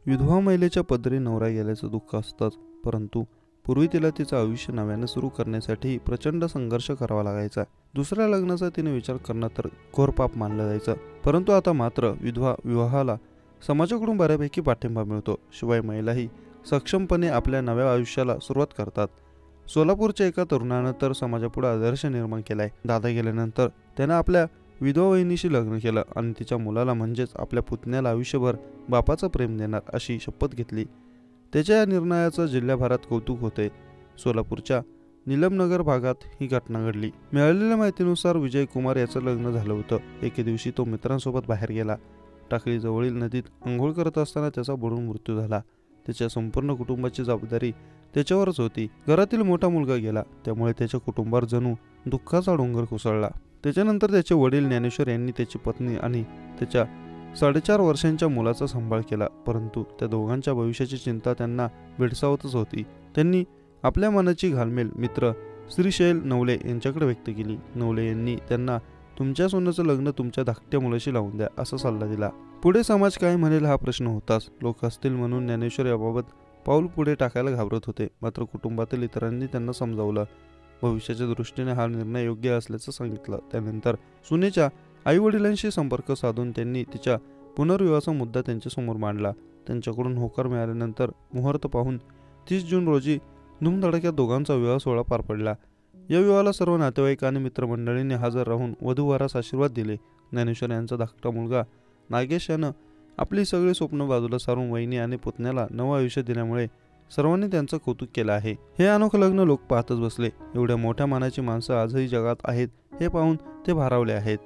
विधवा महिलेच्या पदरी नवरा गेल्याचं दुःख असतंच, परंतु पूर्वी तिला तिचं आयुष्य नव्याने सुरू करण्यासाठी प्रचंड संघर्ष करावा लागायचा। दुसऱ्या लग्नाचा तिने विचार करणं तर घोर पाप मानलं जायचं, परंतु आता मात्र विधवा विवाहाला समाजाकडून बऱ्यापैकी पाठिंबा मिळतो। शिवाय महिलाही सक्षमपणे आपल्या नव्या आयुष्याला सुरुवात करतात। सोलापूरच्या एका तरुणानं तर समाजापुढे आदर्श निर्माण केलाय। दादा गेल्यानंतर त्यानं आपल्या विधवा वहिनीशी लग्न केलं आणि तिच्या मुलाला म्हणजेच आपल्या पुतण्याला आयुष्यभर बापाचं प्रेम देणार अशी शपथ घेतली। त्याच्या या निर्णयाचं जिल्ह्याभरात कौतुक होते। सोलापूरच्या निलमनगर भागात ही घटना घडली। मिळालेल्या माहितीनुसार विजय कुमार याचं लग्न झालं होतं। एके दिवशी तो मित्रांसोबत बाहेर गेला। टाकळी जवळील नदीत अंघोळ करत असताना त्याचा बुडून मृत्यू झाला। त्याच्या संपूर्ण कुटुंबाची जबाबदारी त्याच्यावरच होती। घरातील मोठा मुलगा गेला, त्यामुळे त्याच्या कुटुंबावर जणू दुःखाचा डोंगर कोसळला। त्याच्यानंतर त्याचे वडील ज्ञानेश्वर यांनी त्याची पत्नी आणि त्याच्या 4.5 वर्षांच्या मुलाचा सांभाळ केला, परंतु त्या दोघांच्या भविष्याची चिंता त्यांना भेडसावतच होती। त्यांनी आपल्या मनाची घालमेल मित्र श्रीशैल नवले यांच्याकडे व्यक्त केली। नवले यांनी त्यांना तुमच्या सोन्याचं लग्न तुमच्या धाकट्या मुलाशी लावून द्या असा सल्ला दिला। पुढे समाज काय म्हणेल हा प्रश्न होताच। लोक असतील म्हणून ज्ञानेश्वर याबाबत पाऊल पुढे टाकायला घाबरत होते, मात्र कुटुंबातील इतरांनी त्यांना समजावलं। भविष्याच्या दृष्टीने हा निर्णय योग्य असल्याचं सांगितलं। त्यानंतर सुनेच्या आई वडिलांशी संपर्क साधून त्यांनी तिच्या पुनर्विवाहाचा मुद्दा त्यांच्यासमोर मांडला। त्यांच्याकडून होकार मिळाल्यानंतर मुहूर्त पाहून 30 जून रोजी धूमधडाक्यात दोघांचा विवाह सोहळा पार पडला। या विवाहाला सर्व नातेवाईक आणि मित्रमंडळींनी हजर राहून वधूवरास आशीर्वाद दिले। ज्ञानेश्वर यांचा धाकटा मुलगा नागेश यानं आपली सगळी स्वप्न बाजूला सारून वहिनी आणि पुतण्याला नवं आयुष्य दिल्यामुळे सर्वांनी त्यांचं कौतुक केलं आहे। हे अनोखं लग्न लोक पाहतच बसले। एवढ्या मोठ्या मानाची माणसं आजही जगात आहेत हे पाहून ते भारावले आहेत।